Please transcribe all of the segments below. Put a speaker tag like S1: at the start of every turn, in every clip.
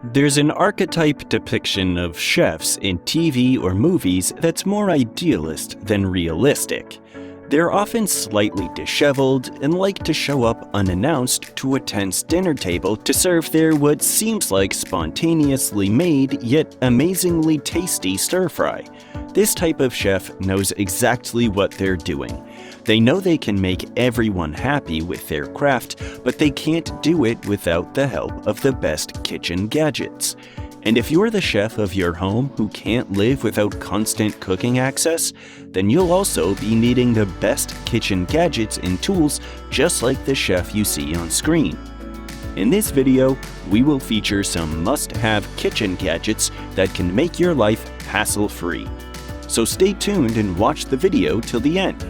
S1: There's an archetype depiction of chefs in TV or movies that's more idealist than realistic. They're often slightly disheveled and like to show up unannounced to a tense dinner table to serve their what seems like spontaneously made yet amazingly tasty stir-fry. This type of chef knows exactly what they're doing. They know they can make everyone happy with their craft, but they can't do it without the help of the best kitchen gadgets. And if you're the chef of your home who can't live without constant cooking access, then you'll also be needing the best kitchen gadgets and tools just like the chef you see on screen. In this video, we will feature some must-have kitchen gadgets that can make your life hassle-free. So stay tuned and watch the video till the end.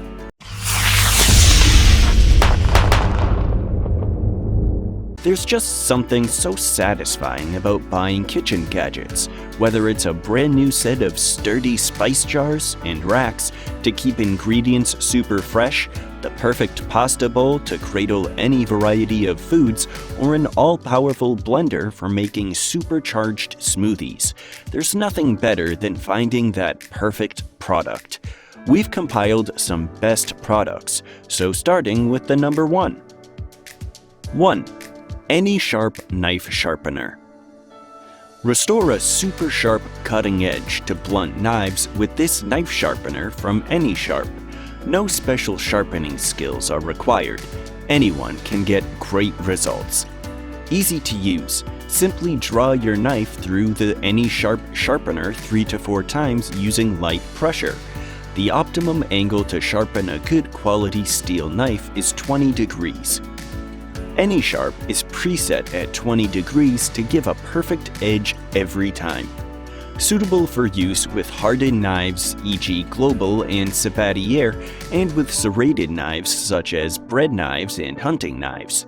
S1: There's just something so satisfying about buying kitchen gadgets, whether it's a brand new set of sturdy spice jars and racks to keep ingredients super fresh, the perfect pasta bowl to cradle any variety of foods, or an all-powerful blender for making supercharged smoothies. There's nothing better than finding that perfect product. We've compiled some best products, so starting with the number 1. 1. AnySharp Knife Sharpener. Restore a super sharp cutting edge to blunt knives with this knife sharpener from AnySharp. No special sharpening skills are required. Anyone can get great results. Easy to use. Simply draw your knife through the AnySharp sharpener 3 to 4 times using light pressure. The optimum angle to sharpen a good quality steel knife is 20 degrees. AnySharp is preset at 20 degrees to give a perfect edge every time. Suitable for use with hardened knives, e.g. Global and Patissier, and with serrated knives such as bread knives and hunting knives.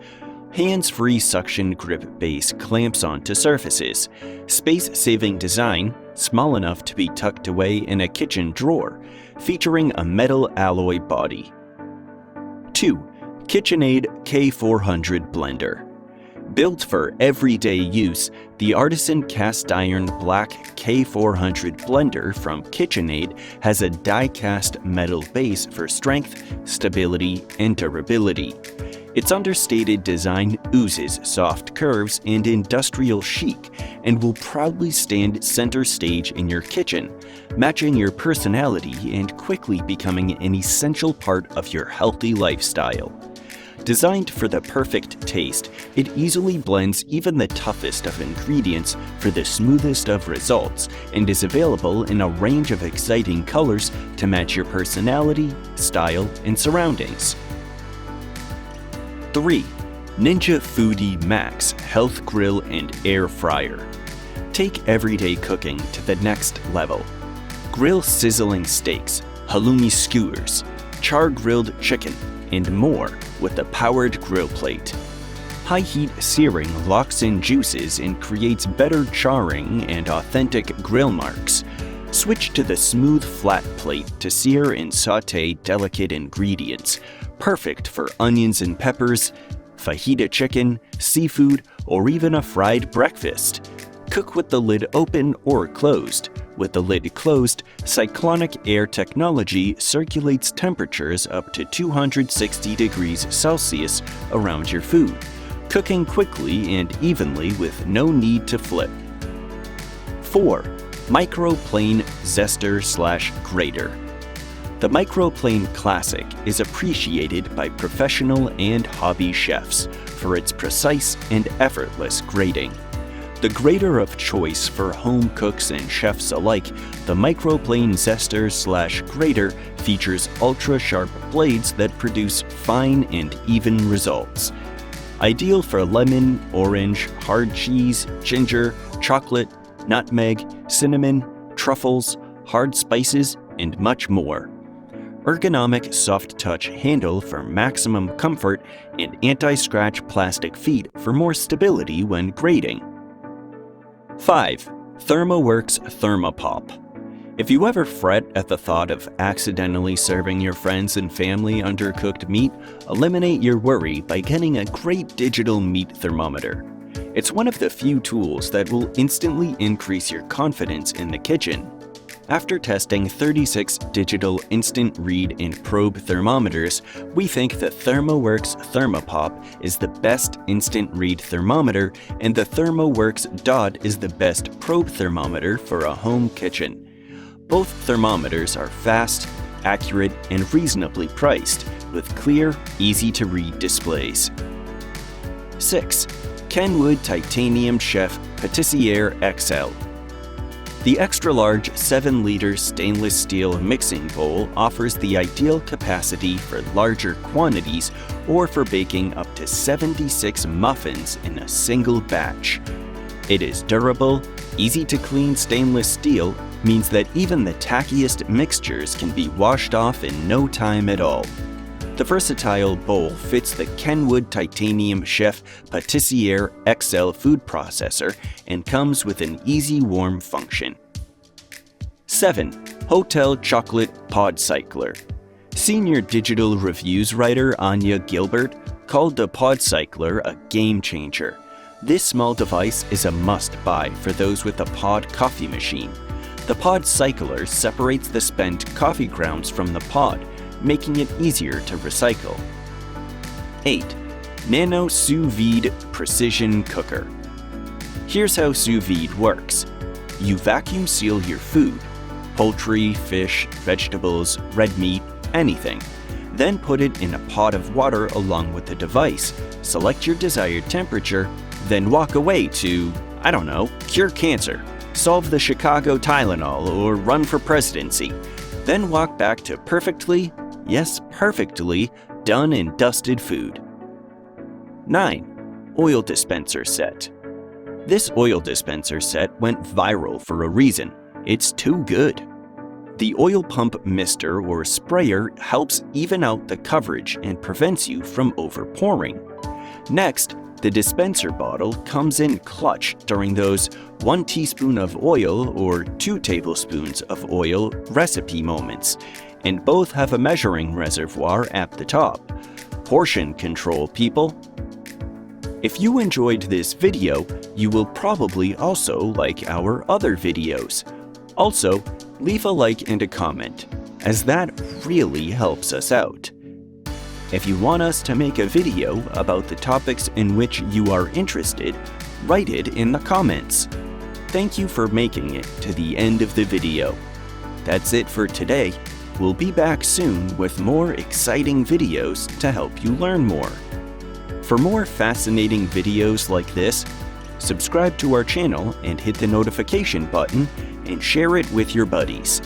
S1: Hands-free suction grip base clamps onto surfaces. Space-saving design, small enough to be tucked away in a kitchen drawer, featuring a metal alloy body. 2. KitchenAid K400 Blender. Built for everyday use, the Artisan Cast Iron Black K400 blender from KitchenAid has a die-cast metal base for strength, stability, and durability. Its understated design oozes soft curves and industrial chic and will proudly stand center stage in your kitchen, matching your personality and quickly becoming an essential part of your healthy lifestyle. Designed for the perfect taste, it easily blends even the toughest of ingredients for the smoothest of results and is available in a range of exciting colors to match your personality, style, and surroundings. 3. Ninja Foodi Max Health Grill and Air Fryer. Take everyday cooking to the next level. Grill sizzling steaks, halloumi skewers, char-grilled chicken, and more with a powered grill plate. High-heat searing locks in juices and creates better charring and authentic grill marks. Switch to the smooth flat plate to sear and sauté delicate ingredients, perfect for onions and peppers, fajita chicken, seafood, or even a fried breakfast. Cook with the lid open or closed. With the lid closed, cyclonic air technology circulates temperatures up to 260 degrees Celsius around your food, cooking quickly and evenly with no need to flip. 4. Microplane Zester/Grater. The Microplane Classic is appreciated by professional and hobby chefs for its precise and effortless grating. The grater of choice for home cooks and chefs alike, the Microplane Zester/Grater features ultra-sharp blades that produce fine and even results. Ideal for lemon, orange, hard cheese, ginger, chocolate, nutmeg, cinnamon, truffles, hard spices, and much more. Ergonomic soft-touch handle for maximum comfort and anti-scratch plastic feet for more stability when grating. 5. Thermoworks Thermopop. If you ever fret at the thought of accidentally serving your friends and family undercooked meat, eliminate your worry by getting a great digital meat thermometer. It's one of the few tools that will instantly increase your confidence in the kitchen. After testing 36 digital instant read and probe thermometers, we think the Thermoworks Thermopop is the best instant read thermometer and the Thermoworks Dot is the best probe thermometer for a home kitchen. Both thermometers are fast, accurate, and reasonably priced, with clear, easy-to-read displays. 6. Kenwood Titanium Chef Patissier XL. The extra-large 7-liter stainless steel mixing bowl offers the ideal capacity for larger quantities or for baking up to 76 muffins in a single batch. It is durable, easy-to-clean stainless steel means that even the tackiest mixtures can be washed off in no time at all. The versatile bowl fits the Kenwood Titanium Chef Patissier XL food processor and comes with an easy warm function. 7. Hotel Chocolat Podcycler. Senior digital reviews writer Anya Gilbert called the Podcycler a game changer. This small device is a must-buy for those with a pod coffee machine. The Podcycler separates the spent coffee grounds from the pod, making it easier to recycle. 8. Nano Sous Vide Precision Cooker. Here's how Sous Vide works. You vacuum seal your food, poultry, fish, vegetables, red meat, anything. Then put it in a pot of water along with the device, select your desired temperature, then walk away to, I don't know, cure cancer, solve the Chicago Tylenol, or run for presidency. Then walk back to perfectly, yes, perfectly, done and dusted food. 9. Oil dispenser set. This oil dispenser set went viral for a reason. It's too good. The oil pump mister or sprayer helps even out the coverage and prevents you from overpouring. Next, the dispenser bottle comes in clutch during those 1 teaspoon of oil or 2 tablespoons of oil recipe moments, and both have a measuring reservoir at the top. Portion control, people. If you enjoyed this video, you will probably also like our other videos. Also, leave a like and a comment, as that really helps us out. If you want us to make a video about the topics in which you are interested, write it in the comments. Thank you for making it to the end of the video. That's it for today. We'll be back soon with more exciting videos to help you learn more. For more fascinating videos like this, subscribe to our channel and hit the notification button and share it with your buddies.